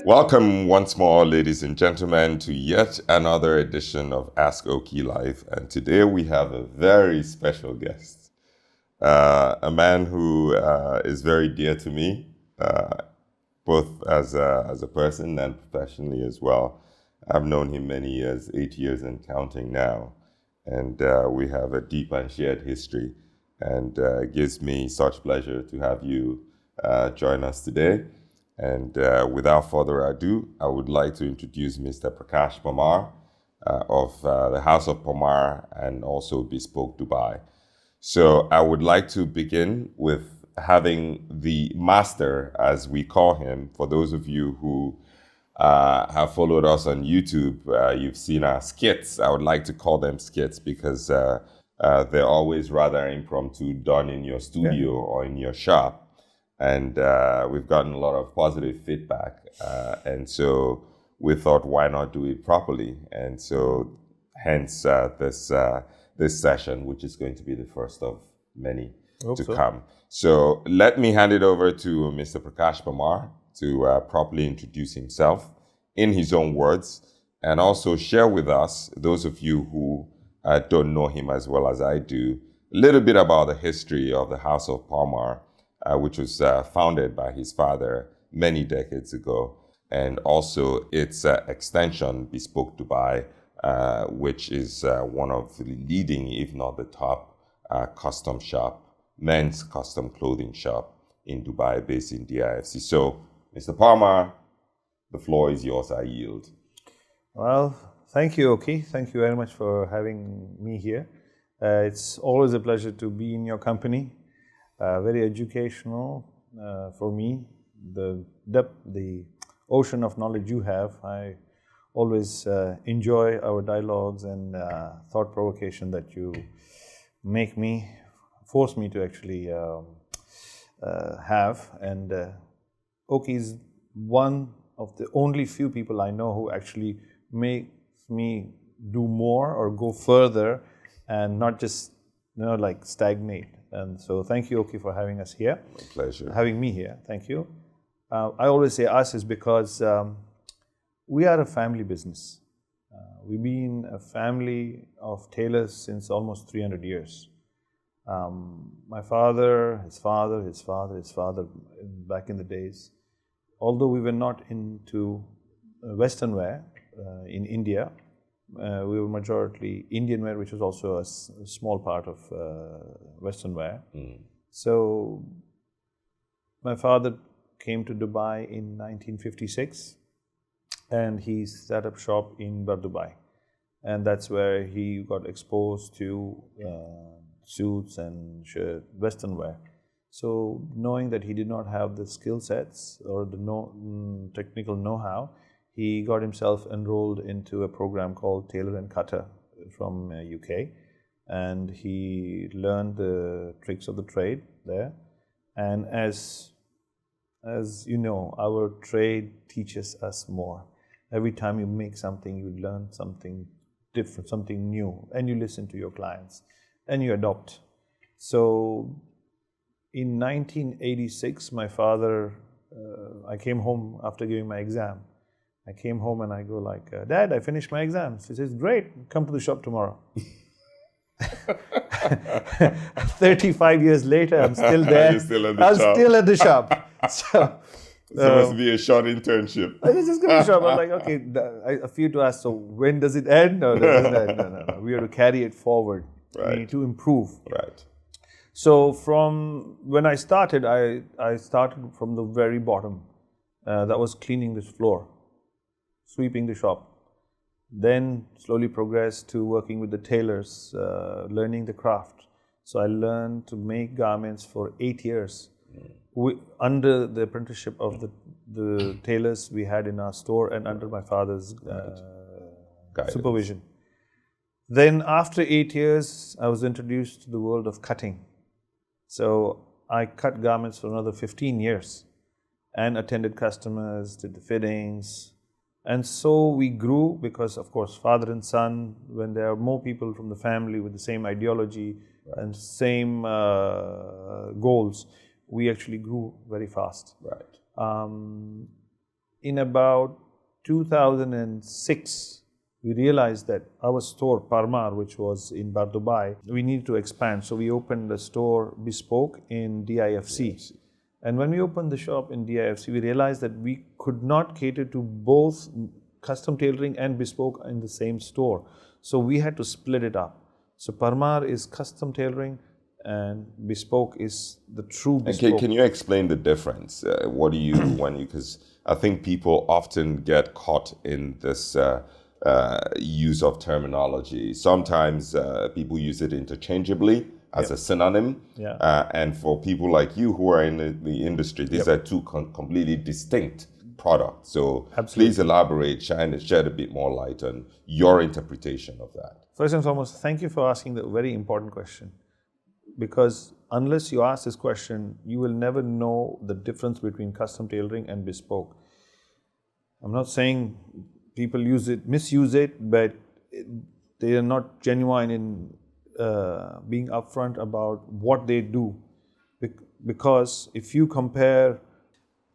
Welcome once more, ladies and gentlemen, to yet another edition of AskOkey Live. And today we have a very special guest, a man who is very dear to me, both as a person and professionally as well. I've known him many years, 8 years and counting now. And we have a deep and shared history. And it gives me such pleasure to have you join us today. And without further ado, I would like to introduce Mr. Prakash Parmar of the House of Parmar and also Bespoke Dubai. So I would like to begin with having the master, as we call him. For those of you who have followed us on YouTube, you've seen our skits. I would like to call them skits because they're always rather impromptu, done in your studio or in your shop. And we've gotten a lot of positive feedback. And so we thought, why not do it properly? And so hence this session, which is going to be the first of many to come. So let me hand it over to Mr. Prakash Parmar to properly introduce himself in his own words, and also share with us, those of you who don't know him as well as I do, a little bit about the history of the House of Parmar, which was founded by his father many decades ago, and also its extension, Bespoke Dubai, which is one of the leading, if not the top, custom shop, men's custom clothing shop in Dubai, based in DIFC. So, Mr. Parmar, the floor is yours, I yield. Well, thank you, Okey. Thank you very much for having me here. It's always a pleasure to be in your company. Very educational for me. The depth, the ocean of knowledge you have, I always enjoy our dialogues and thought provocation that you force me to actually have. And Okey is one of the only few people I know who actually makes me do more or go further and not just, like stagnate. And so thank you, Okey, for having us here. My pleasure. Having me here, thank you. I always say us is because we are a family business. We've been a family of tailors since almost 300 years. My father, his father, his father, his father, back in the days, although we were not into Western wear in India, we were majority Indian wear, which was also a small part of Western wear. So my father came to Dubai in 1956 and he set up shop in Dubai. And that's where he got exposed to suits and Western wear. So knowing that he did not have the skill sets or the technical know-how, he got himself enrolled into a program called Tailor and Cutter from UK, and he learned the tricks of the trade there. And as you know, our trade teaches us more. Every time you make something, you learn something different, something new, and you listen to your clients and you adopt. So in 1986, my father, I came home after giving my exam. I came home and I go like, Dad, I finished my exams. He says, great, come to the shop tomorrow. 35 years later, I'm still there. You're still at the I'm shop. still at the shop. So must be a short internship. I was just going to shop. I'm like, okay, a few to ask, so when does it end? No, doesn't end. No. We have to carry it forward. Right. We need to improve. Right. So from when I started, I started from the very bottom. That was cleaning this floor, sweeping the shop. Then slowly progressed to working with the tailors, learning the craft. So I learned to make garments for 8 years. Under the apprenticeship of the tailors we had in our store and under my father's supervision. Then after 8 years, I was introduced to the world of cutting. So I cut garments for another 15 years and attended customers, did the fittings. And so we grew because, of course, father and son, when there are more people from the family with the same ideology, and same goals, we actually grew very fast. Right. In about 2006, we realized that our store, Parmar, which was in Dubai, we needed to expand. So we opened a store, Bespoke, in DIFC. And when we opened the shop in DIFC, we realized that we could not cater to both custom tailoring and bespoke in the same store. So we had to split it up. So Parmar is custom tailoring and bespoke is the true bespoke. Can you explain the difference? What do you, because I think people often get caught in this use of terminology. Sometimes people use it interchangeably as a synonym. And for people like you who are in the industry, these are two completely distinct products. So please elaborate, shed a bit more light on your interpretation of that. First and foremost, thank you for asking the very important question. Because unless you ask this question, you will never know the difference between custom tailoring and bespoke. I'm not saying people misuse it, but they are not genuine in being upfront about what they do. Because if you compare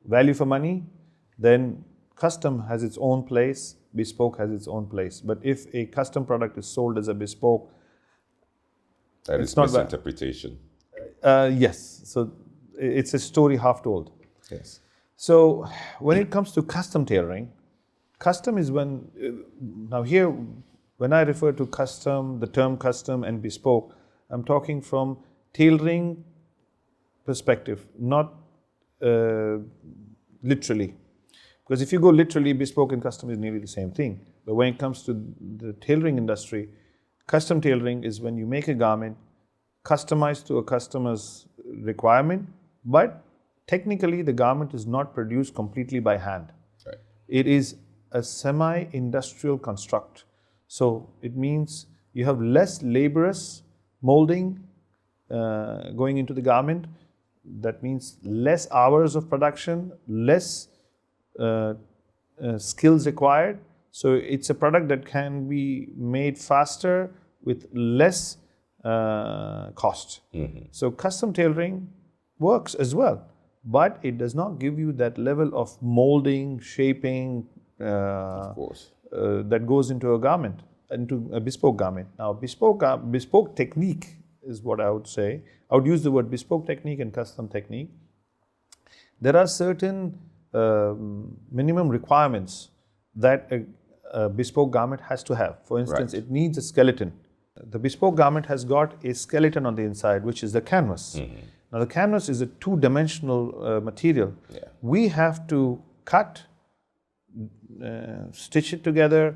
value for money, then custom has its own place, bespoke has its own place. But if a custom product is sold as a bespoke, that is misinterpretation. Yes. So it's a story half told. Yes. So when it comes to custom tailoring, custom is when, now here, when I refer to custom, the term custom and bespoke, I'm talking from tailoring perspective, not literally. Because if you go literally, bespoke and custom is nearly the same thing. But when it comes to the tailoring industry, custom tailoring is when you make a garment customized to a customer's requirement, but technically the garment is not produced completely by hand. Right. It is a semi-industrial construct. So it means you have less laborious molding going into the garment. That means less hours of production, less skills required. So it's a product that can be made faster with less cost. So custom tailoring works as well, but it does not give you that level of molding, shaping Of course. that goes into a garment, into a bespoke garment. Now, bespoke technique is what I would say. I would use the word bespoke technique and custom technique. There are certain minimum requirements that a bespoke garment has to have. For instance, it needs a skeleton. The bespoke garment has got a skeleton on the inside, which is the canvas. Now, the canvas is a two-dimensional material. We have to cut, stitch it together,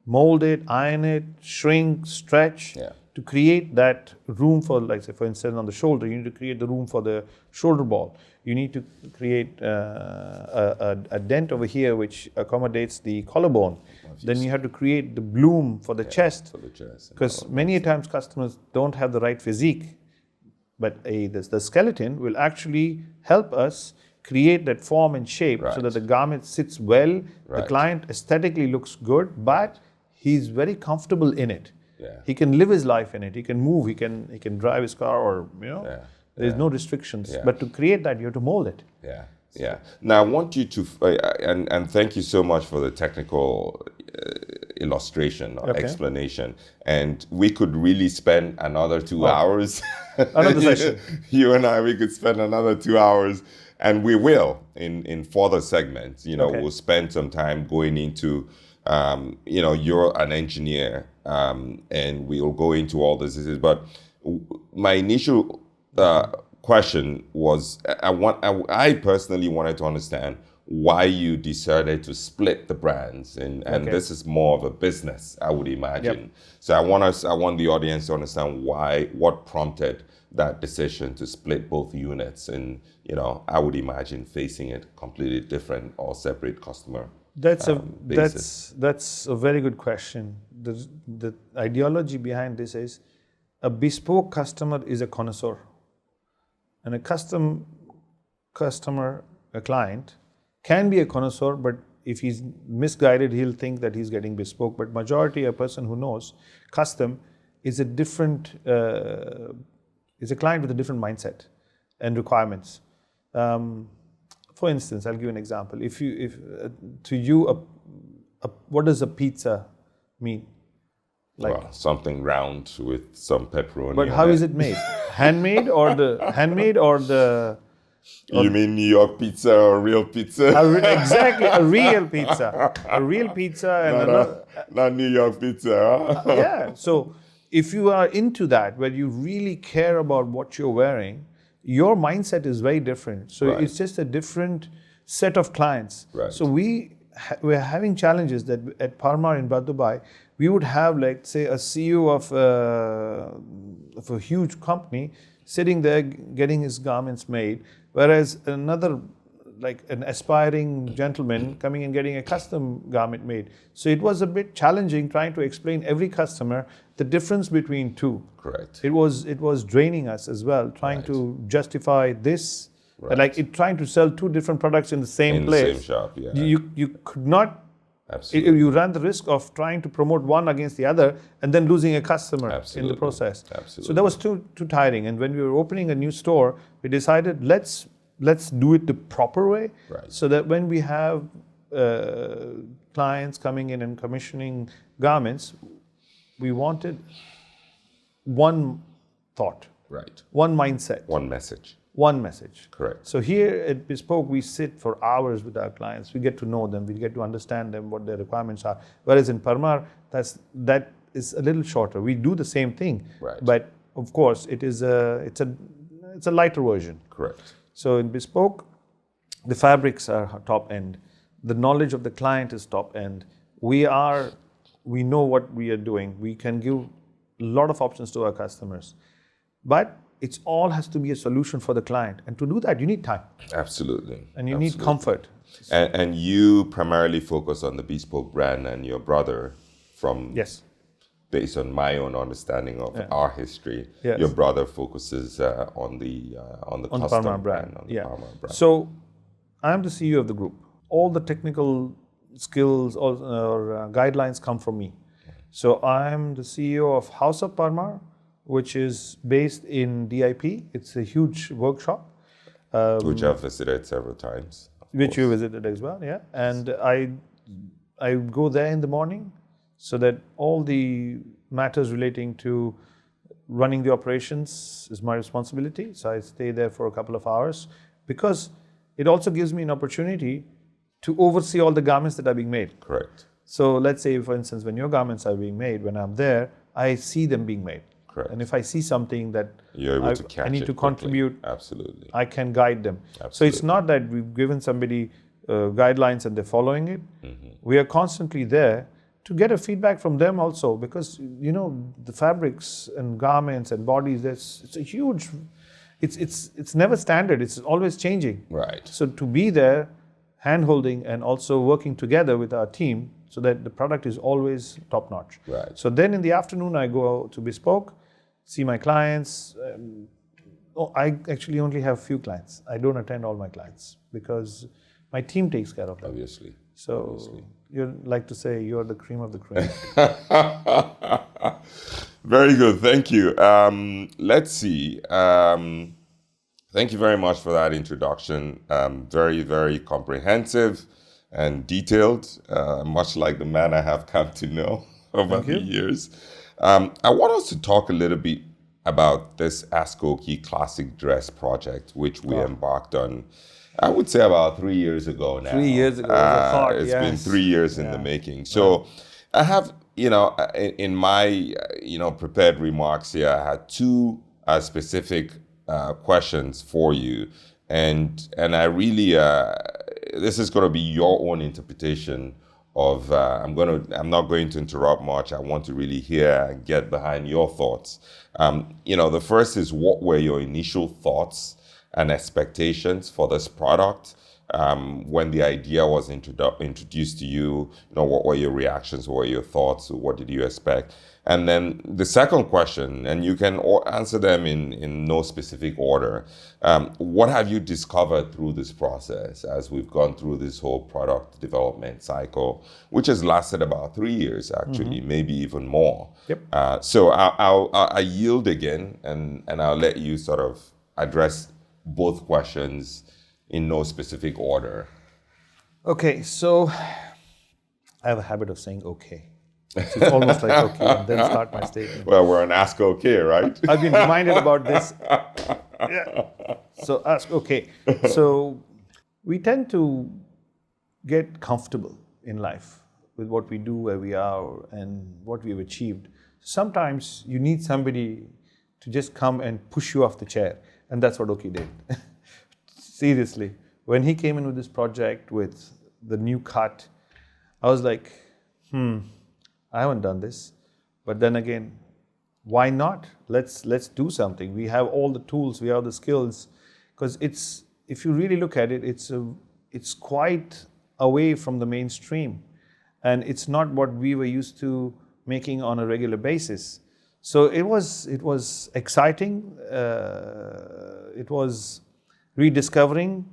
mold it, iron it, shrink, stretch to create that room for, like say, for instance, on the shoulder, you need to create the room for the shoulder ball. You need to create a dent over here which accommodates the collarbone. Then you have to create the bloom for the chest. Because many times customers don't have the right physique. But the skeleton will actually help us create that form and shape so that the garment sits well, the client aesthetically looks good, but he's very comfortable in it. He can live his life in it, he can move, he can drive his car, or there's no restrictions. But to create that, you have to mold it. Now I want you to, and thank you so much for the technical illustration or explanation. And we could really spend another 2 hours. Another session. You and I, we could spend another 2 hours, and we will in further segments. We'll spend some time going into, you're an engineer, and we'll go into all this. But my initial question was, I personally wanted to understand why you decided to split the brands, and this is more of a business, I would imagine. So I want the audience to understand what prompted that decision to split both units, and I would imagine facing it completely different or separate customer. That's a very good question. The ideology behind this is a bespoke customer is a connoisseur, and a custom customer, a client, can be a connoisseur, but if he's misguided, he'll think that he's getting bespoke. But majority, a person who knows custom is a different, is a client with a different mindset and requirements. For instance, I'll give you an example. If to you, what does a pizza mean? Like, well, something round with some pepperoni. but how is it made? Handmade or the You mean New York pizza or real pizza? exactly, a real pizza, and not New York pizza. Huh? yeah. So if you are into that, where you really care about what you're wearing, your mindset is very different. So Right. it's just a different set of clients. Right. So we're having challenges that at Parmar in Dubai, we would have, like, say, a CEO of a huge company sitting there getting his garments made, whereas another, like an aspiring gentleman, coming and getting a custom garment made. So it was a bit challenging trying to explain every customer the difference between two. Correct. It was draining us as well, trying Right. to justify this, Right. like trying to sell two different products in the same In place. the same shop, yeah. You could not. Absolutely. You ran the risk of trying to promote one against the other and then losing a customer in Absolutely. the process. Absolutely. So that was too tiring. And when we were opening a new store, we decided let's do it the proper way, Right. so that when we have clients coming in and commissioning garments, we wanted one thought, Right. one mindset, One message. one message. Correct. So here at Bespoke, we sit for hours with our clients. We get to know them. We get to understand them, what their requirements are. Whereas in Parmar, that is a little shorter. We do the same thing, Right. but of course, it's a lighter version. Correct. So in Bespoke, the fabrics are top end. The knowledge of the client is top end. We know what we are doing. We can give a lot of options to our customers, but it all has to be a solution for the client. And to do that, you need time Absolutely. and you need comfort. And you primarily focus on the Bespoke brand, and your brother, from Yes. based on my own understanding of our history, Yes. your brother focuses on the custom Parmar brand. on the Yeah. Parmar brand. So I'm the CEO of the group. All the technical skills or guidelines come from me. So I'm the CEO of House of Parmar, which is based in DIP. It's a huge workshop. Which I've visited several times. Which you visited as well, yeah. And I go there in the morning, so that all the matters relating to running the operations is my responsibility. So I stay there for a couple of hours, because it also gives me an opportunity to oversee all the garments that are being made. Correct. So let's say, for instance, when your garments are being made, when I'm there, I see them being made. Correct. And if I see something that You're able to catch I need it to quickly. contribute, Absolutely. I can guide them. So it's Absolutely. not that we've given somebody guidelines and they're following it. Mm-hmm. We are constantly there to get a feedback from them also, because the fabrics and garments and bodies, it's a huge, it's never standard. It's always changing. Right. So to be there, hand-holding and also working together with our team, so that the product is always top-notch. Right. So then in the afternoon, I go to Bespoke, see my clients. I actually only have few clients. I don't attend all my clients, because my team takes care of them. Obviously. So you like to say you're the cream of the cream. Very good. Thank you. Let's see. Thank you very much for that introduction. Very, very comprehensive and detailed, much like the man I have come to know over the years. I want us to talk a little bit about this AskOkey Classic Dress project, which we embarked on, I would say, about 3 years ago now. 3 years ago, it was a thought, It's yes. been 3 years in the making. So I have, in my, prepared remarks here, I had two specific questions for you. And I really, this is going to be your own interpretation of, I'm not going to interrupt much. I want to really hear and get behind your thoughts. The first is, what were your initial thoughts and expectations for this product when the idea was introduced to you? What were your reactions? What were your thoughts? What did you expect? And then the second question, and you can answer them in no specific order. What have you discovered through this process as we've gone through this whole product development cycle, which has lasted about 3 years, actually, maybe even more? Yep. So I yield again, and I'll let you sort of address both questions in no specific order. Okay, so I have a habit of saying okay. So it's almost like okay, and then start my statement. Well, we're on AskOkey, right? I've been reminded about this. Yeah. So AskOkey. So we tend to get comfortable in life with what we do, where we are, and what we've achieved. Sometimes you need somebody to just come and push you off the chair, and that's what Okey did. Seriously, when he came in with this project with the new cut, I was like, I haven't done this, but then again, why not? Let's do something. We have all the tools, we have the skills, because if you really look at it, it's quite away from the mainstream, and it's not what we were used to making on a regular basis. So it was exciting. It was rediscovering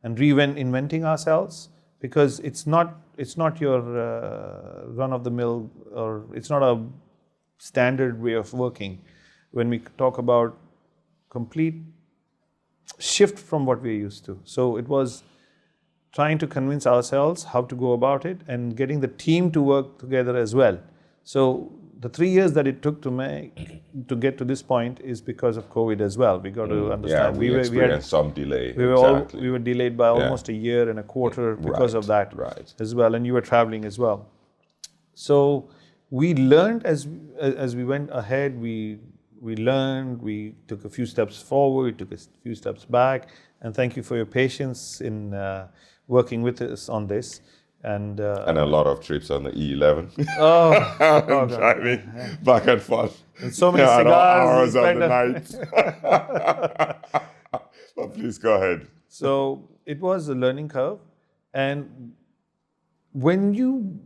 and reinventing ourselves, because it's not your run of the mill, or it's not a standard way of working. When we talk about complete shift from what we're used to. So it was trying to convince ourselves how to go about it, and getting the team to work together as well. So the 3 years that it took to get to this point is because of COVID as well. We got to understand. Yeah, we experienced some delay. We were delayed by almost a year and a quarter because of that as well. And you were traveling as well. So we learned as we went ahead. We learned. We took a few steps forward. We took a few steps back. And thank you for your patience in working with us on this. And a lot of trips on the E11. Driving back and forth. And so many cigars. Hours of the night. But please go ahead. So it was a learning curve. And when you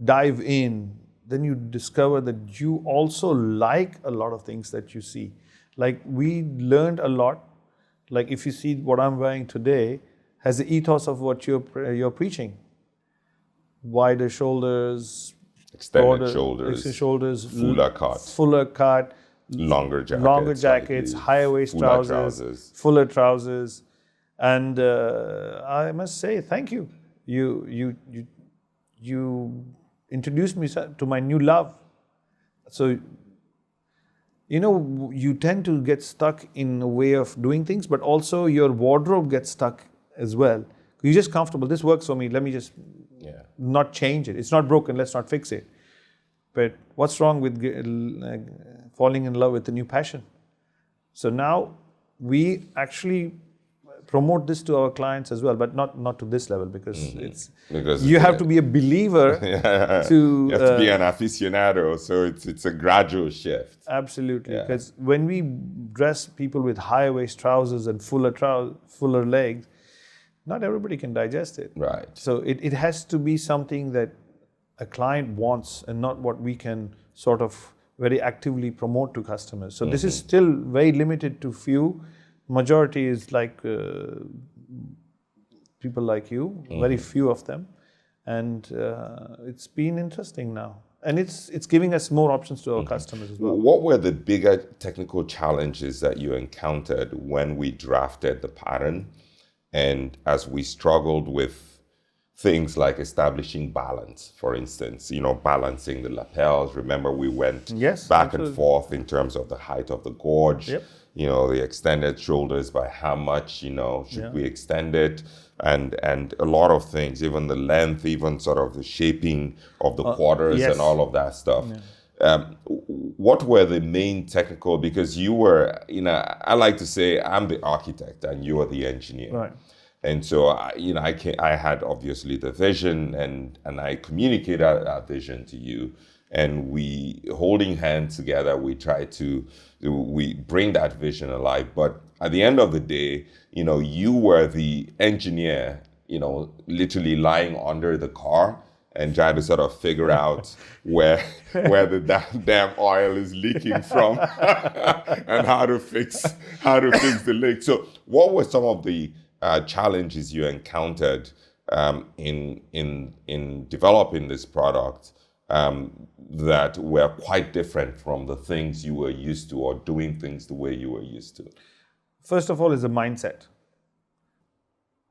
dive in, then you discover that you also like a lot of things that you see. Like, we learned a lot. Like, if you see what I'm wearing today, has the ethos of what you're preaching. Wider shoulders, extended shoulders, fuller cut, longer jackets, higher waist trousers, fuller trousers, and I must say thank you. You introduced me to my new love. So, you tend to get stuck in a way of doing things, but also your wardrobe gets stuck as well. You're just comfortable. This works for me. Let me just not change it. It's not broken. Let's not fix it. But what's wrong with falling in love with a new passion? So now we actually promote this to our clients as well, but not to this level, because you have to be a believer you have to be an aficionado. So it's a gradual shift. Absolutely, because when we dress people with high waist trousers and fuller legs, not everybody can digest it. Right. So it has to be something that a client wants, and not what we can sort of very actively promote to customers. So this is still very limited to few. Majority is like people like you, very few of them. And it's been interesting now. And it's giving us more options to our customers as well. What were the bigger technical challenges that you encountered when we drafted the pattern, and as we struggled with things like establishing balance, for instance, balancing the lapels? Remember, we went back and forth in terms of the height of the gorge, the extended shoulders, by how much, should we extend it? And a lot of things, even the length, even sort of the shaping of the quarters and all of that stuff. What were the main technical, because you were, I like to say I'm the architect and you are the engineer. Right. And so, I had obviously the vision, and I communicated that vision to you, and we, holding hands together, we bring that vision alive. But at the end of the day, you were the engineer, literally lying under the car and try to sort of figure out where the damn oil is leaking from and how to fix the leak. So what were some of the challenges you encountered in developing this product that were quite different from the things you were used to, or doing things the way you were used to? First of all is the mindset.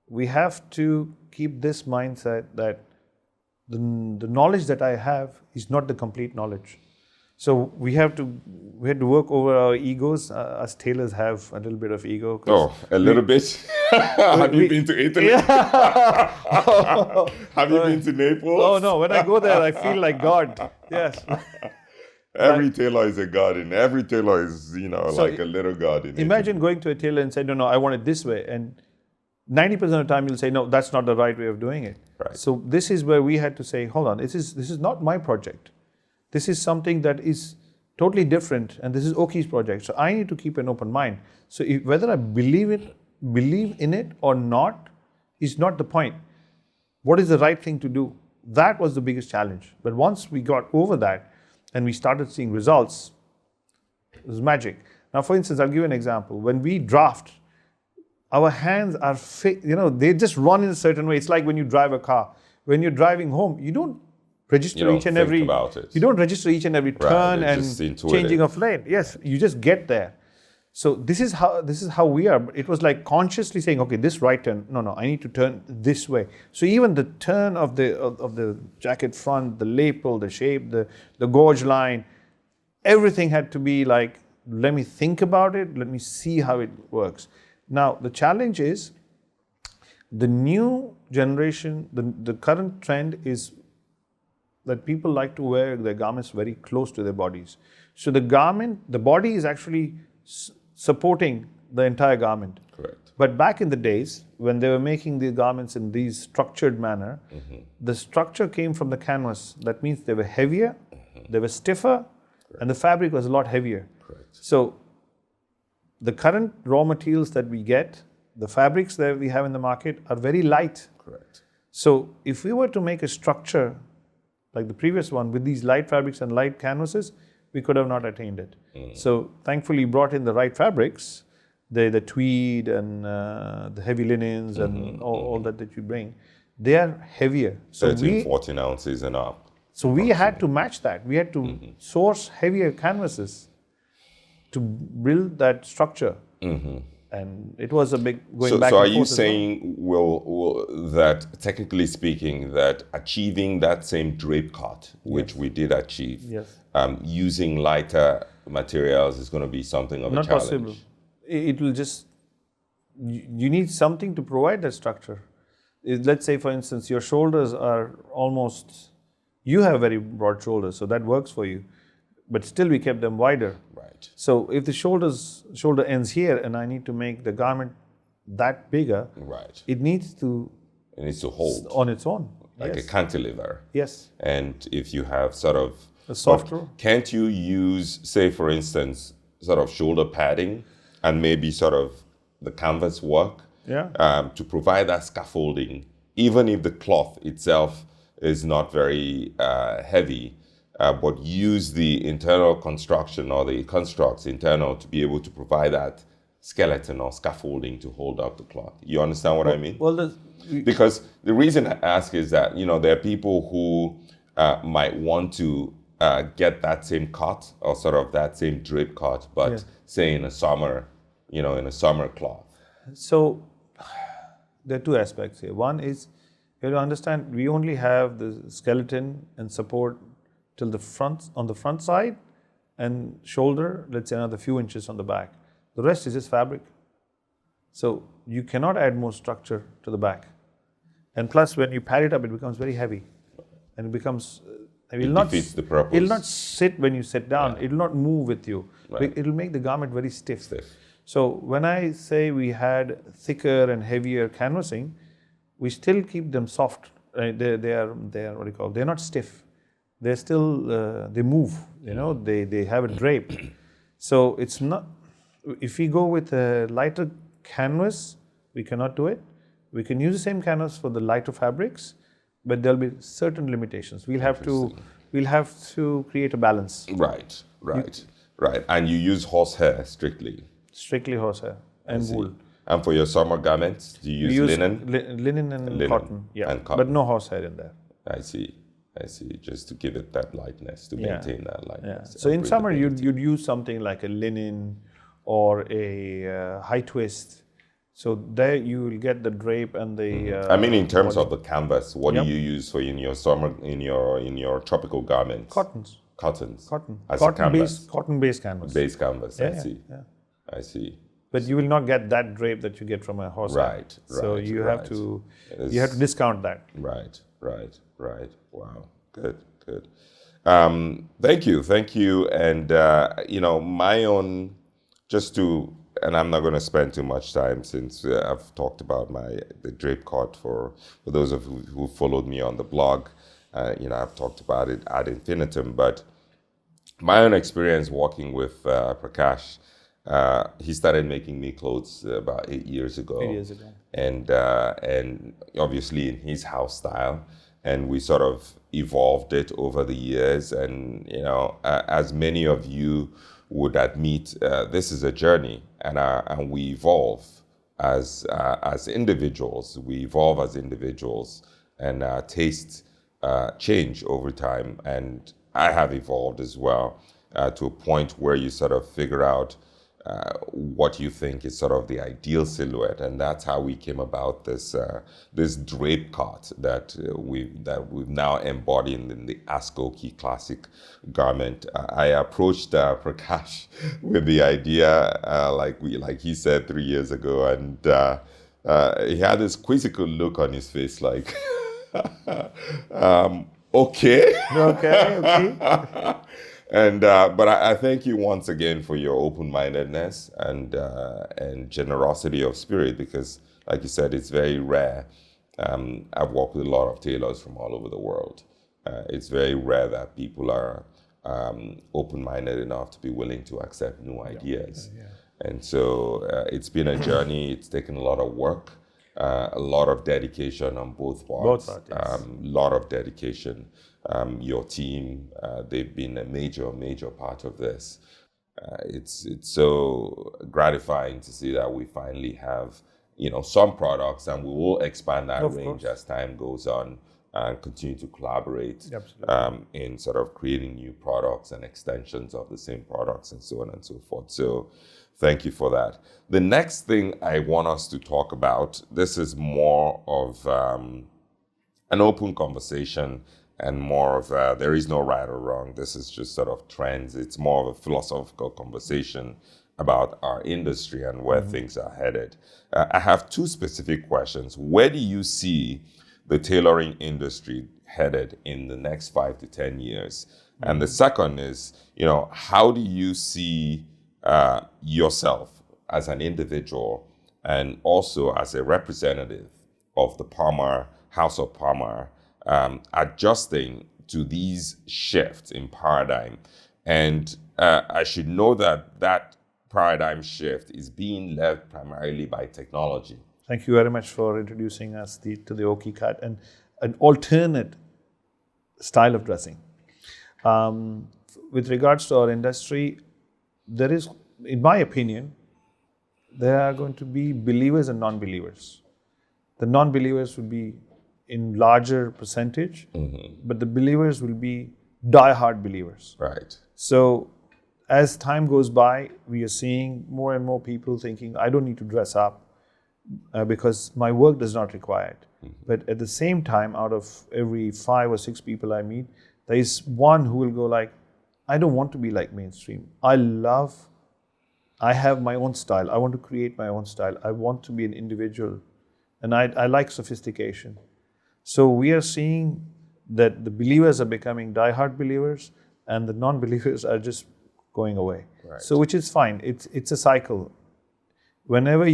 We have to keep this mindset that the knowledge that I have is not the complete knowledge. So we had to work over our egos. Us tailors have a little bit of ego. Oh, a little bit. Have you been to Italy? Yeah. Have you been to Naples? Oh no, when I go there, I feel like God. Yes. Every tailor is a god, and every tailor is, like a little god in Imagine going to a tailor and saying, no, I want it this way. And 90% of the time you'll say, no, that's not the right way of doing it. Right. So this is where we had to say, hold on, this is not my project. This is something that is totally different, and this is Okey's project. So I need to keep an open mind. So whether I believe in it or not is not the point. What is the right thing to do? That was the biggest challenge. But once we got over that and we started seeing results, it was magic. Now, for instance, I'll give you an example. When we draft, our hands are they just run in a certain way. It's like when you drive a car. When you're driving home, you don't register each and every turn and changing of lane. Yes, you just get there. So this is how we are. It was like consciously saying, okay, this right turn. No, I need to turn this way. So even the turn of the jacket front, the lapel, the shape, the gorge line, everything had to be like, let me think about it. Let me see how it works. Now the challenge is the new generation. The current trend is that people like to wear their garments very close to their bodies. So the body is actually supporting the entire garment. Correct. But back in the days, when they were making these garments in these structured manner, the structure came from the canvas. That means they were heavier, they were stiffer, and the fabric was a lot heavier. Correct. So the current raw materials that we get, the fabrics that we have in the market are very light. Correct. So if we were to make a structure like the previous one with these light fabrics and light canvases, we could have not attained it. So thankfully brought in the right fabrics, the tweed and the heavy linens and all that you bring. They are heavier. So 13, 14 ounces and up. So we had to match that. We had to source heavier canvases to build that structure. And it was a big going back and forth. So are you saying, that technically speaking, that achieving that same drape cut, which we did achieve, using lighter materials is going to be something of a challenge? Not possible. It will just, you need something to provide that structure. Let's say, for instance, your shoulders are almost, you have very broad shoulders, so that works for you. But still we kept them wider. Right. So if the shoulder ends here and I need to make the garment that bigger, right, it needs to hold on its own. Like a cantilever. Yes. And if you have sort of a softer, can't you use, say for instance, sort of shoulder padding and maybe sort of the canvas work to provide that scaffolding, even if the cloth itself is not very heavy? But use the internal construction or the constructs internal to be able to provide that skeleton or scaffolding to hold up the cloth. You understand what I mean? Well, because the reason I ask is that, there are people who might want to get that same cut or sort of that same drape cut, but say in a summer, in a summer cloth. So there are two aspects here. One is you have to understand we only have the skeleton and support till the front, on the front side, and shoulder, let's say another few inches on the back. The rest is just fabric. So you cannot add more structure to the back. And plus, when you pad it up, it becomes very heavy. And it becomes, it defeats the purpose. It will not sit when you sit down. It will not move with you. Right. It will make the garment very stiff. So when I say we had thicker and heavier canvassing, we still keep them soft. They are what do you call? They're not stiff. They're still, they move, they have a drape. So it's not, if we go with a lighter canvas, we cannot do it. We can use the same canvas for the lighter fabrics, but there'll be certain limitations. We'll have to create a balance. Right. And you use horsehair strictly? Strictly horsehair and wool. And for your summer garments, do you use linen? Linen and cotton, and cotton. But no horsehair in there. I see. Just to give it that lightness, to maintain that lightness. Yeah. So in summer, you'd use something like a linen or a high twist. So there you will get the drape and the. I mean, in terms of the canvas, what do you use for in your summer in your tropical garments? Cottons. Cotton. As a canvas. Cotton-based canvas. Base canvas. I see. But you will not get that drape that you get from a horse. Right. So you have to discount that. Right. Wow. Good. Thank you. And my own, and I'm not going to spend too much time since I've talked about the drape cut for those of you who followed me on the blog. I've talked about it ad infinitum. But my own experience working with Prakash. He started making me clothes about 8 years ago. 8 years ago. And obviously in his house style. And we sort of evolved it over the years. And, as many of you would admit, this is a journey. And we evolve as individuals. We evolve as individuals. And our tastes change over time. And I have evolved as well to a point where you sort of figure out what you think is sort of the ideal silhouette, and that's how we came about this drape cut that we've now embodied in the AskOkey classic garment. I approached Prakash with the idea, like he said 3 years ago, and he had this quizzical look on his face, like, okay. And but I thank you once again for your open-mindedness and generosity of spirit, because, like you said, it's very rare. I've worked with a lot of tailors from all over the world. It's very rare that people are open-minded enough to be willing to accept new ideas. And so it's been a journey. It's taken a lot of work, a lot of dedication on both parts. A lot of dedication. Your team, they've been a major part of this. It's so gratifying to see that we finally have, some products, and we will expand that range as time goes on and continue to collaborate in sort of creating new products and extensions of the same products and so on and so forth. So thank you for that. The next thing I want us to talk about, this is more of an open conversation and more of there is no right or wrong. This is just sort of trends. It's more of a philosophical conversation about our industry and where things are headed. I have two specific questions. Where do you see the tailoring industry headed in the next 5 to 10 years? And the second is, how do you see yourself as an individual and also as a representative of the House of Parmar, adjusting to these shifts in paradigm? And I should know that paradigm shift is being led primarily by technology. Thank you very much for introducing us to the Okey cut and an alternate style of dressing. With regards to our industry, there is, in my opinion, there are going to be believers and non-believers. The non-believers will be in larger percentage, but the believers will be die-hard believers. Right. So as time goes by, we are seeing more and more people thinking, I don't need to dress up because my work does not require it. But at the same time, out of every 5 or 6 people I meet, there is one who will go like, I don't want to be like mainstream. I have my own style. I want to create my own style. I want to be an individual. And I like sophistication. So we are seeing that the believers are becoming die-hard believers and the non-believers are just going away. Right. So which is fine. It's a cycle. Whenever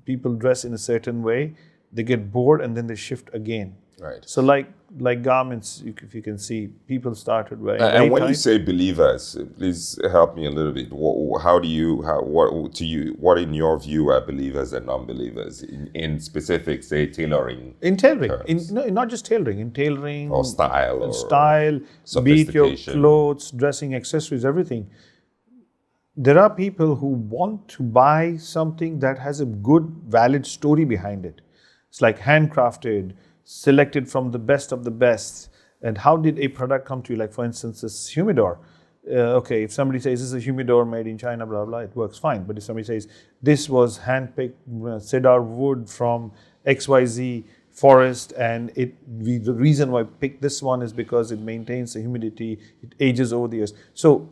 people dress in a certain way, they get bored and then they shift again. Right. So like garments, if you can see, people started wearing And very when you tight. say believers, please help me a little bit. What in your view are believers and non-believers in specific, say, tailoring In tailoring, terms? no, not just tailoring, in tailoring, Or style, or style, be it your sophistication. clothes, dressing, accessories, everything. There are people who want to buy something that has a good, valid story behind it. It's like handcrafted, selected from the best of the best. And how did a product come to you? Like, for instance, this humidor. Okay, if somebody says this is a humidor made in China, blah, blah, it works fine. But if somebody says this was handpicked cedar wood from XYZ forest, and the reason why I picked this one is because it maintains the humidity, it ages over the years. So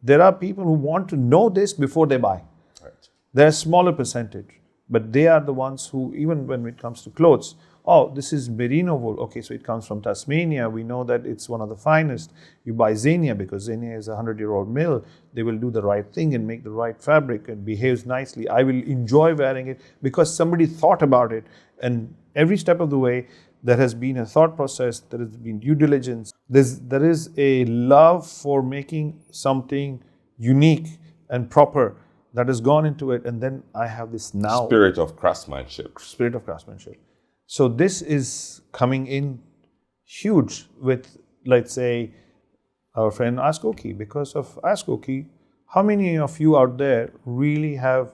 there are people who want to know this before they buy. Right. They're a smaller percentage, but they are the ones who, even when it comes to clothes, oh, this is merino wool. Okay, so it comes from Tasmania. We know that it's one of the finest. You buy Xenia because Xenia is a 100-year-old mill. They will do the right thing and make the right fabric and behaves nicely. I will enjoy wearing it because somebody thought about it. And every step of the way, there has been a thought process, there has been due diligence. There is a love for making something unique and proper that has gone into it. And then I have this now Spirit of craftsmanship. So this is coming in huge with, let's say, our friend AskOkey. Because of AskOkey, how many of you out there really have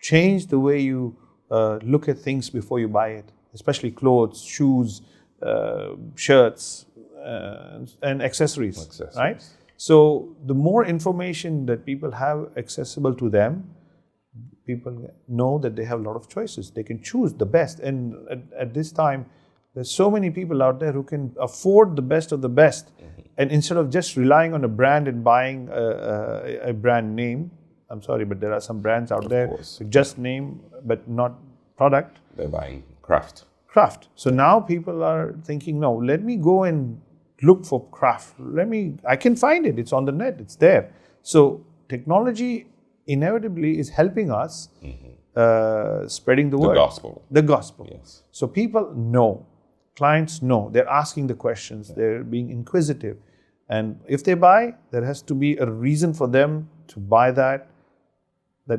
changed the way you look at things before you buy it? Especially clothes, shoes, shirts, and accessories, right? So the more information that people have accessible to them, people know that they have a lot of choices. They can choose the best. And at this time, there's so many people out there who can afford the best of the best. Mm-hmm. And instead of just relying on a brand and buying a brand name, I'm sorry, but there are some brands out there with just name but not product. They're buying craft. So now people are thinking, no, let me go and look for craft. I can find it. It's on the net. It's there. So technology inevitably is helping us spreading the word. The gospel. Yes. So people know. Clients know. They're asking the questions. Yeah. They're being inquisitive. And if they buy, there has to be a reason for them to buy that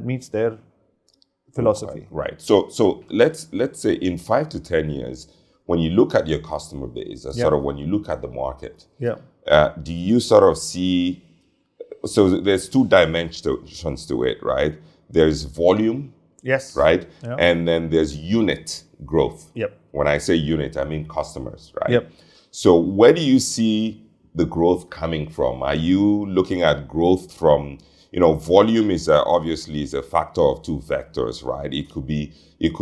meets their philosophy. Right. So let's say in 5 to 10 years, when you look at your customer base, sort of when you look at the market, do you sort of see? So there's two dimensions to it, right? There's volume, yes, right, yeah. And then there's unit growth. Yep. When I say unit, I mean customers, right? Yep. So where do you see the growth coming from? Are you looking at growth from? Volume is obviously a factor of two vectors, right? It could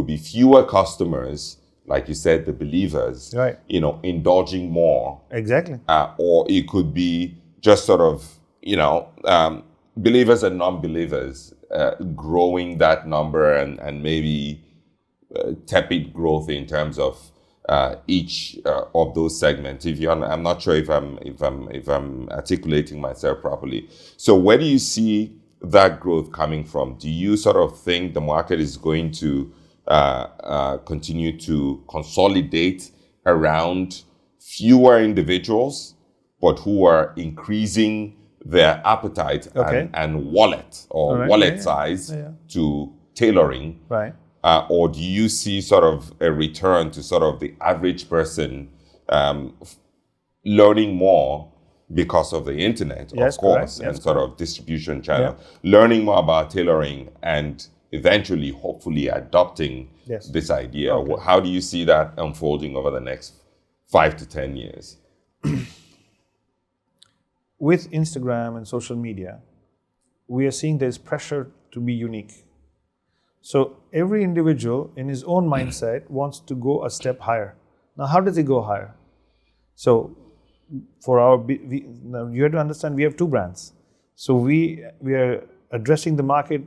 be fewer customers, like you said, the believers, right? Indulging more, exactly. Or it could be just sort of, believers and non-believers growing that number and maybe tepid growth in terms of each of those segments. I'm not sure if I'm articulating myself properly. So where do you see that growth coming from? Do you sort of think the market is going to continue to consolidate around fewer individuals, but who are increasing their appetite and wallet or wallet size to tailoring? Right. Or do you see sort of a return to sort of the average person learning more because of the internet, of course, and sort of distribution channel, learning more about tailoring and eventually, hopefully, adopting this idea? Okay. How do you see that unfolding over the next 5 to 10 years? With Instagram and social media, we are seeing there's pressure to be unique. So every individual in his own mindset wants to go a step higher. Now, how does he go higher? So for you have to understand, we have two brands. So we are addressing the market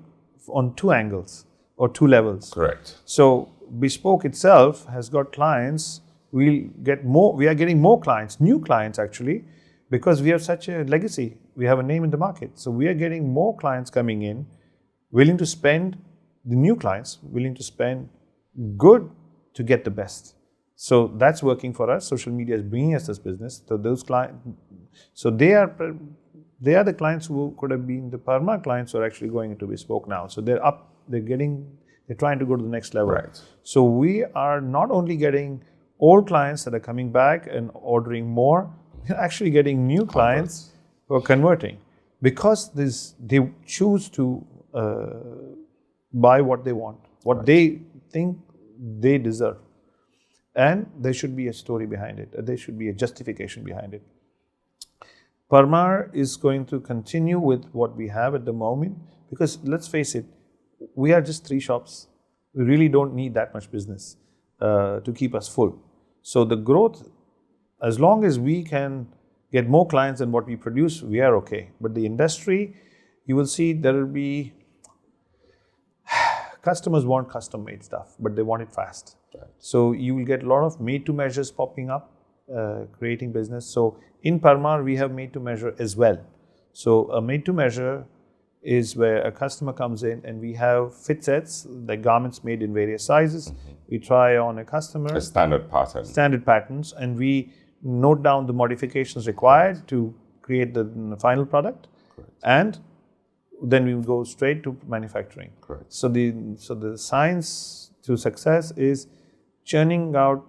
on two angles or two levels. Correct. So Bespoke itself has got clients. We are getting more clients, new clients actually, because we have such a legacy. We have a name in the market. So we are getting more clients coming in, willing to spend. The new clients willing to spend good to get the best. So that's working for us. Social media is bringing us this business. So those clients, so they are the clients who could have been the Parmar clients who are actually going into Bespoke now. So they're up. They're trying to go to the next level. Right. So we are not only getting old clients that are coming back and ordering more, we're actually getting new clients who are converting because they choose to buy what they want, what they think they deserve. And there should be a story behind it. There should be a justification behind it. Parmar is going to continue with what we have at the moment because let's face it, we are just 3 shops. We really don't need that much business to keep us full. So the growth, as long as we can get more clients than what we produce, we are okay. But the industry, you will see there will be, customers want custom-made stuff, but they want it fast. Right. So you will get a lot of made-to-measures popping up, creating business. So in Parmar, we have made-to-measure as well. So a made-to-measure is where a customer comes in and we have fit sets, like garments made in various sizes. We try on a customer. A standard pattern. Standard patterns, and we note down the modifications required to create the final product. Correct. And then we will go straight to manufacturing. Correct. So the science to success is churning out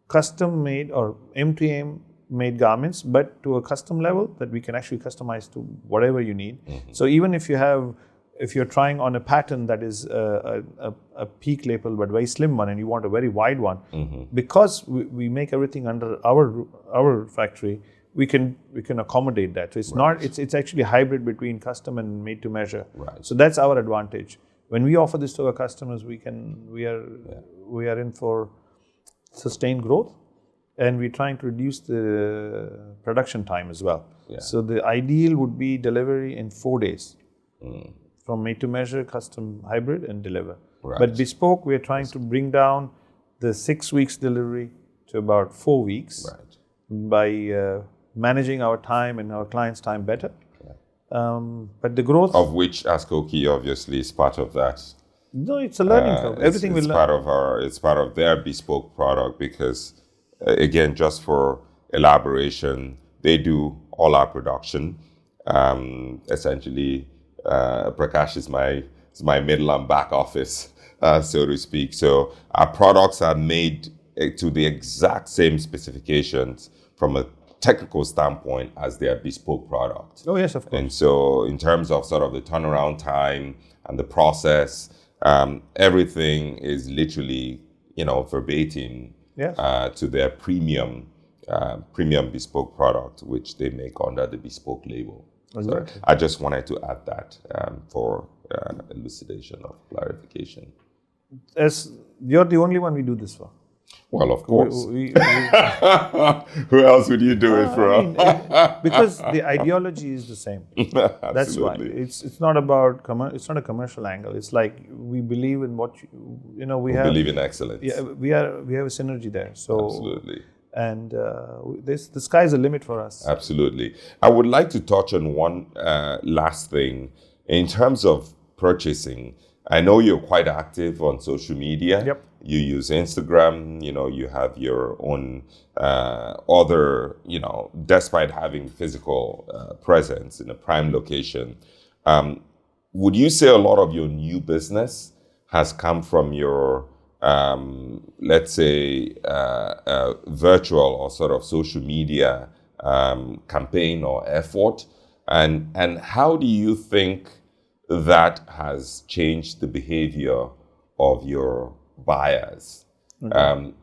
custom made or M2M made garments, but to a custom level that we can actually customize to whatever you need. So even if you're trying on a pattern that is a peak lapel but very slim one, and you want a very wide one, because we make everything under our factory, we can accommodate that. So it's not it's actually a hybrid between custom and made to measure. Right. So that's our advantage. When we offer this to our customers, we are in for sustained growth, and we're trying to reduce the production time as well. Yeah. So the ideal would be delivery in 4 days. From made to measure, custom, hybrid, and deliver. Right. But bespoke, we're trying to bring down the 6 weeks delivery to about 4 weeks by managing our time and our clients' time better. But the growth of which AskOkey obviously is part of that. No, it's a learning curve. Everything it's will part of it's part of their bespoke product because again, just for elaboration, they do all our production. Essentially, Prakash is my middle and back office, so to speak. So our products are made to the exact same specifications from a technical standpoint as their bespoke product. Oh yes, of course. And so in terms of sort of the turnaround time and the process, everything is literally, verbatim to their premium bespoke product, which they make under the bespoke label. Exactly. So I just wanted to add that for elucidation of clarification. As you're the only one we do this for. Well, of course. Who else would you do it for? Because the ideology is the same. That's why. It's not about it's not a commercial angle. It's like we believe in what we believe in excellence. Yeah, we have a synergy there. So absolutely. And the sky is the limit for us. Absolutely. I would like to touch on one last thing in terms of purchasing. I know you're quite active on social media. Yep. You use Instagram, you have your own other, despite having physical presence in a prime location. Would you say a lot of your new business has come from your, let's say, virtual or sort of social media campaign or effort? And how do you think that has changed the behavior of your buyers?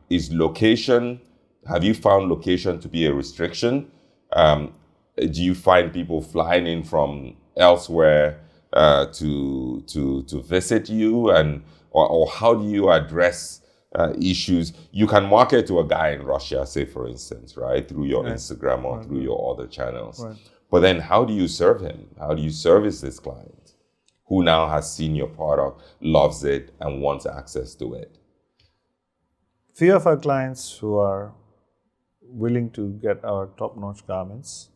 Is location, have you found location to be a restriction? Do you find people flying in from elsewhere to visit you, or how do you address issues? You can market to a guy in Russia, say for instance, right, through your Instagram or through your other channels. Right. But then how do you serve him? How do you service this client who now has seen your product, loves it, and wants access to it? Few of our clients who are willing to get our top-notch garments,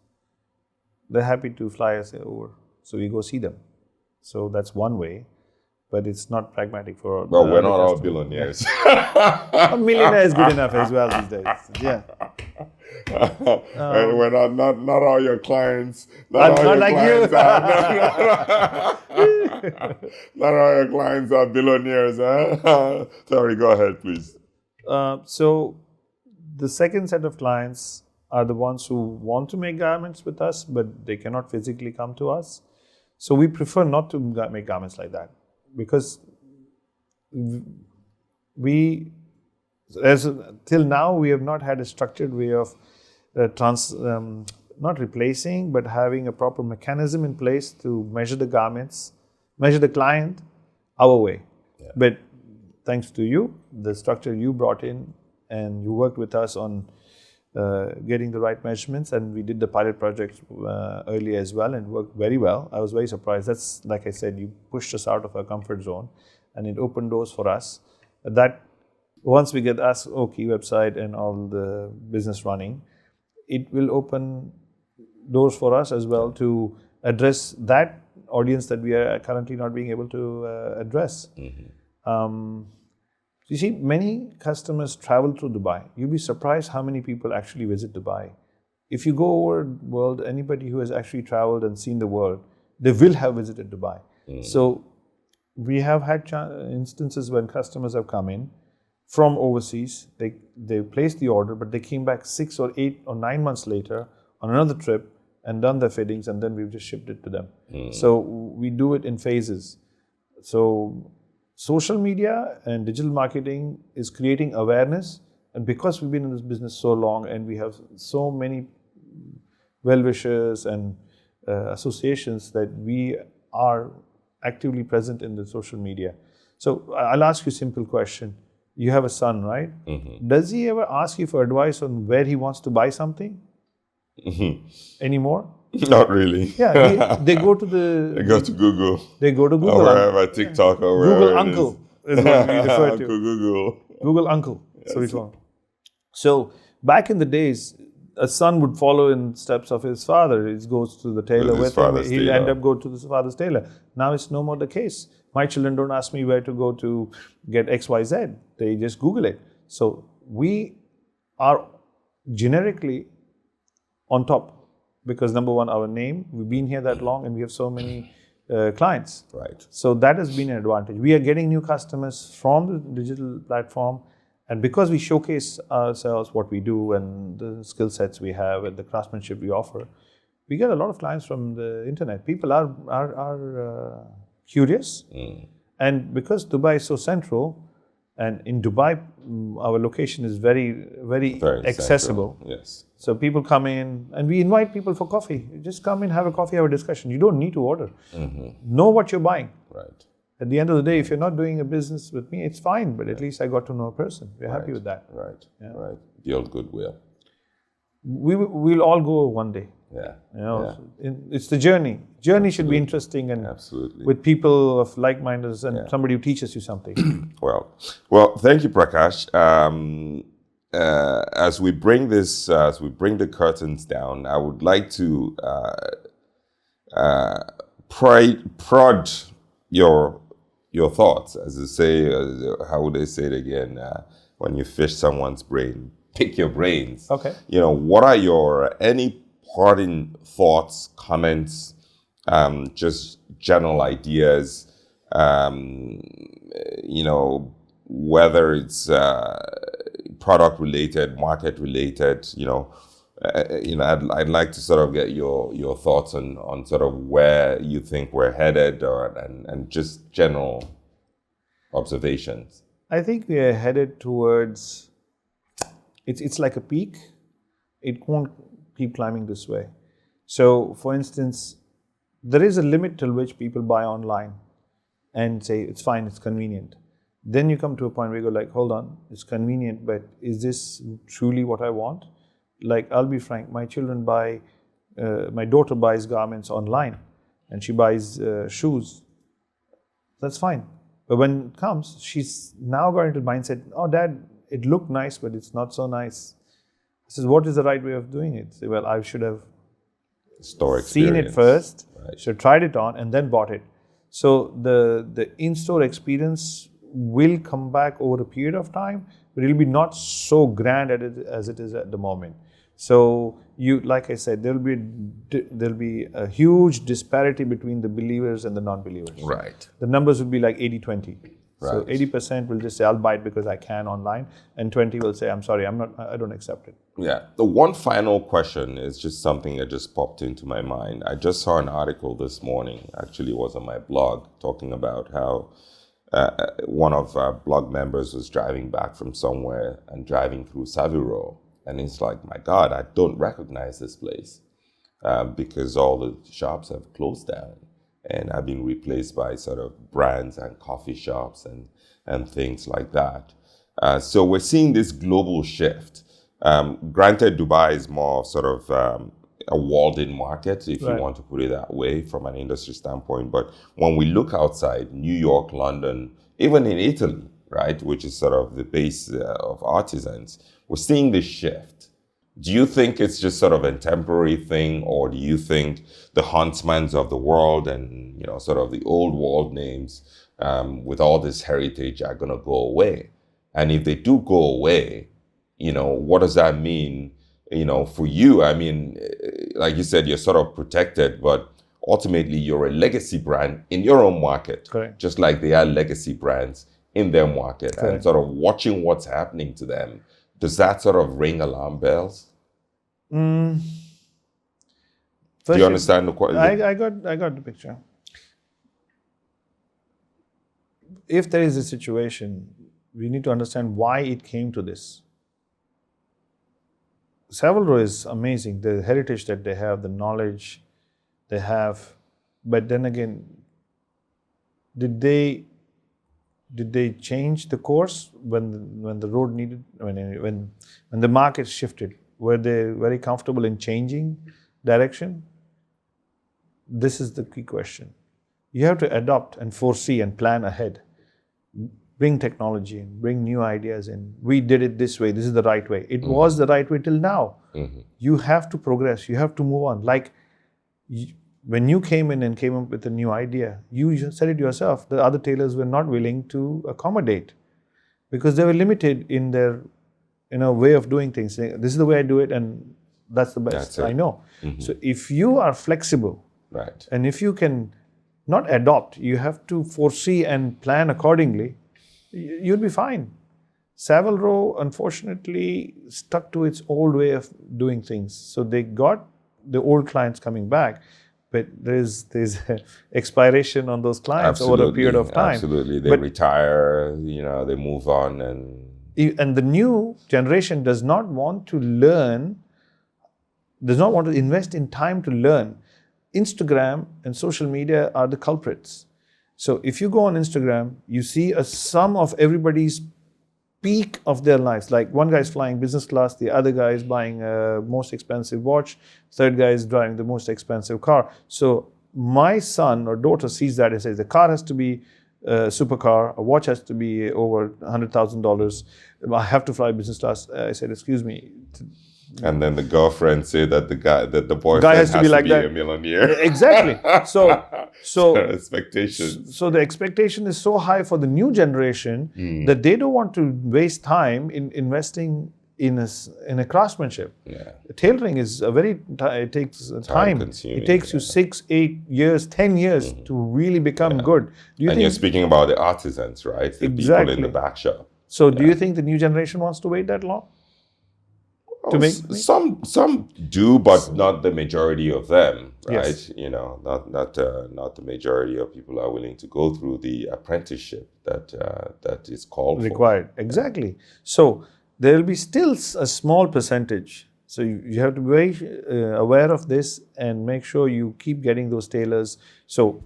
they're happy to fly us over. So we go see them. So that's one way. but it's not pragmatic for. Well, we're not all billionaires. A millionaire is good enough as well these days. Yeah. And we're not all your clients. Not like you. Not all your clients are billionaires. Huh? Sorry, go ahead, please. So the second set of clients are the ones who want to make garments with us, but they cannot physically come to us. So we prefer not to make garments like that, because till now we have not had a structured way of not replacing, but having a proper mechanism in place to measure the garments, measure the client our way. Yeah. But thanks to you, the structure you brought in, and you worked with us on getting the right measurements, and we did the pilot project earlier as well, and worked very well. I was very surprised. That's, like I said, you pushed us out of our comfort zone, and it opened doors for us. That once we get AskOkey website and all the business running, it will open doors for us as well to address that audience that we are currently not being able to address. You see, many customers travel through Dubai. You'll be surprised how many people actually visit Dubai. If you go over the world, anybody who has actually traveled and seen the world, they will have visited Dubai. So we have had instances when customers have come in from overseas. They placed the order, but they came back 6 or 8 or 9 months later on another trip and done their fittings, and then we've just shipped it to them. So we do it in phases. So social media and digital marketing is creating awareness, and because we've been in this business so long and we have so many well-wishers and associations, that we are actively present in the social media. So I'll ask you a simple question. You have a son, right? Does he ever ask you for advice on where he wants to buy something anymore? Not really. Yeah, they go to They go to Google. They go to Google. Or wherever, TikTok or wherever. Google Uncle is what we refer to. Uncle Google. Google Uncle. Yes. So back in the days, a son would follow in steps of his father. He goes to the tailor with him. He'll end up going to his father's tailor. Now it's no more the case. My children don't ask me where to go to get XYZ. They just Google it. So we are generically on top. Because number one, our name, we've been here that long and we have so many clients. Right. So that has been an advantage. We are getting new customers from the digital platform, and because we showcase ourselves, what we do and the skill sets we have and the craftsmanship we offer, we get a lot of clients from the internet. People are curious, and because Dubai is so central, and in Dubai, our location is very, very accessible. Central. Yes. So people come in, and we invite people for coffee. You just come in, have a coffee, have a discussion. You don't need to order. Know what you're buying. Right. At the end of the day, if you're not doing a business with me, it's fine. But at least I got to know a person. We're happy with that. Right. Yeah. Right. Build goodwill. We'll all go one day. Yeah. You know, it's the journey. Journey should be interesting and with people of like-mindedness and somebody who teaches you something. Well, thank you, Prakash. As we bring the curtains down, I would like to prod your thoughts, as they say. How would they say it again? When you fish someone's brain, pick your brains. Okay. What are your any parting thoughts, comments, just general ideas? Whether it's product related, market related, I'd like to sort of get your thoughts on sort of where you think we're headed, and just general observations. I think we are headed towards. It's like a peak. It won't keep climbing this way. So, for instance, there is a limit till which people buy online and say it's fine, it's convenient. Then you come to a point where you go like, hold on, it's convenient, but is this truly what I want? Like, I'll be frank, my daughter buys garments online and she buys shoes. That's fine. But when it comes, she's now got into the mindset, oh, Dad, it looked nice, but it's not so nice. I says, what is the right way of doing it? Say, well, I should have seen it first, should have tried it on and then bought it. So the in-store experience will come back over a period of time, but it'll be not so grand as it is at the moment. So like I said, there'll be a huge disparity between the believers and the non-believers. Right. The numbers will be like 80-20. So Right. 80% will just say, I'll buy it because I can online, and 20 will say, I'm sorry, I don't accept it. Yeah. The one final question is just something that just popped into my mind. I just saw an article this morning, actually it was on my blog, talking about how one of our blog members was driving back from somewhere and driving through Savile Row. And it's like, my God, I don't recognize this place because all the shops have closed down and have been replaced by sort of brands and coffee shops and things like that. So we're seeing this global shift. Granted, Dubai is more sort of a walled-in market, if you want to put it that way, from an industry standpoint. But when we look outside, New York, London, even in Italy, right, which is sort of the base of artisans, we're seeing this shift. Do you think it's just sort of a temporary thing, or do you think the Huntsmans of the world and sort of the old world names with all this heritage are going to go away? And if they do go away, what does that mean? For you, I mean, like you said, you're sort of protected, but ultimately you're a legacy brand in your own market. Correct. Just like they are legacy brands in their market. Correct. And sort of watching what's happening to them. Does that sort of ring alarm bells? Do you understand the question? I got the picture. If there is a situation, we need to understand why it came to this. Savile Row is amazing, the heritage that they have, the knowledge they have. But then again, did they change the course when the road needed, when the market shifted? Were they very comfortable in changing direction? This is the key question. You have to adopt and foresee and plan ahead. Bring technology in, bring new ideas in. We did it this way. This is the right way. It was the right way till now. Mm-hmm. You have to progress. You have to move on. Like when you came in and came up with a new idea, you said it yourself. The other tailors were not willing to accommodate because they were limited in their way of doing things. This is the way I do it, and that's the best I know. Mm-hmm. So if you are flexible, right, and if you can not adopt, you have to foresee and plan accordingly, you'll be fine. Savile Row, unfortunately, stuck to its old way of doing things. So they got the old clients coming back, but there's expiration on those clients over a period of time. Absolutely. They retire, they move on. And the new generation does not want to learn, does not want to invest in time to learn. Instagram and social media are the culprits. So if you go on Instagram, you see a sum of everybody's peak of their lives. Like one guy's flying business class, the other guy is buying a most expensive watch, third guy is driving the most expensive car. So my son or daughter sees that and says, the car has to be a supercar, a watch has to be over $100,000. I have to fly business class. I said, excuse me. And then the girlfriend said that the boyfriend has to be like a millionaire. Exactly. So expectations. So the expectation is so high for the new generation that they don't want to waste time in investing in a craftsmanship. Yeah. Tailoring is it takes time. It takes you 6, 8 years, 10 years to really become good. You're speaking about the artisans, right? The people in the back shop. So do you think the new generation wants to wait that long? Some do, but not the majority of them, right? Yes. Not the majority of people are willing to go through the apprenticeship that is called required. For. Exactly. So there will be still a small percentage. So you have to be very aware of this and make sure you keep getting those tailors. So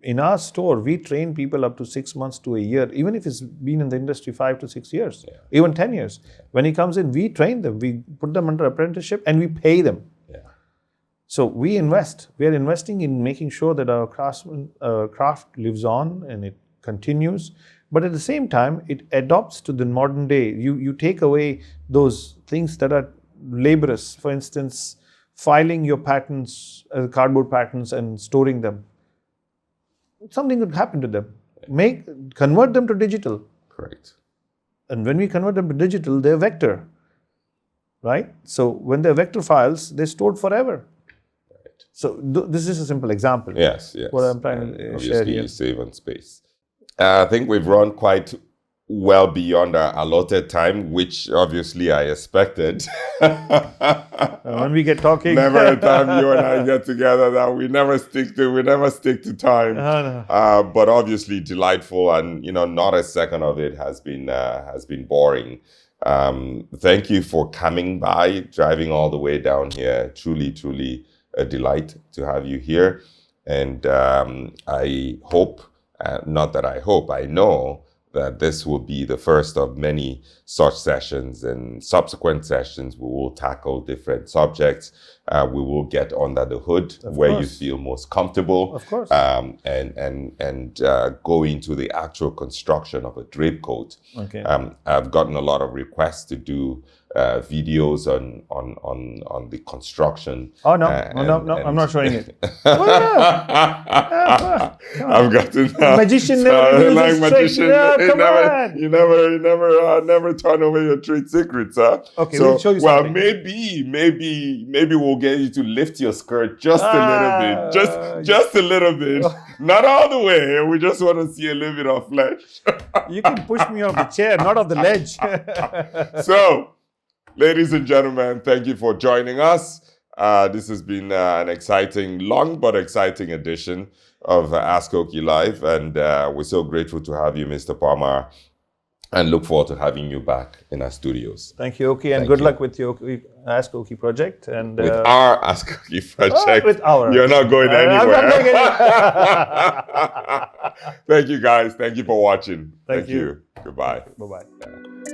in our store, we train people up to 6 months to a year, even if it's been in the industry 5 to 6 years, even 10 years. When he comes in, we train them, we put them under apprenticeship and we pay them. Yeah. So we invest. We are investing in making sure that our craft lives on and it continues. But at the same time, it adopts to the modern day. You take away those things that are laborious. For instance, filing your patents, cardboard patents and storing them. something could happen to them. Convert them to digital. Correct. And when we convert them to digital, they're vector, right? So when they're vector files, they're stored forever. Right. So this is a simple example. Yes. What I'm trying to Obviously, share here. you save on space. I think we've run quite well beyond our allotted time, which obviously I expected. When we get talking, Never a time you and I get together that we never stick to time. No. But obviously delightful, and not a second of it has been boring. Thank you for coming by, driving all the way down here. Truly a delight to have you here. And I hope, not that I hope, I know that this will be the first of many such sessions, and subsequent sessions we will tackle different subjects. We will get under the hood where you feel most comfortable. Of course. And go into the actual construction of a drape coat. Okay. I've gotten a lot of requests to do videos on the construction. Oh no, I'm not showing it. I've gotten magician never like magician. on. You never turn over your trade secrets, huh? Okay, we'll show you something. Maybe we'll get you to lift your skirt just a little bit, just a little bit, not all the way. We just want to see a little bit of flesh. You can push me off the chair, not off the ledge. So, ladies and gentlemen, thank you for joining us. This has been an exciting, long but exciting edition of AskOkey Live, and we're so grateful to have you, Mr. Parmar, and look forward to having you back in our studios. Thank you, Okey, and good luck with your AskOkey project. And with our AskOkey project, with our, you're not going anywhere. I'm not going anywhere. Thank you, guys. Thank you for watching. Thank you. Goodbye. Bye-bye.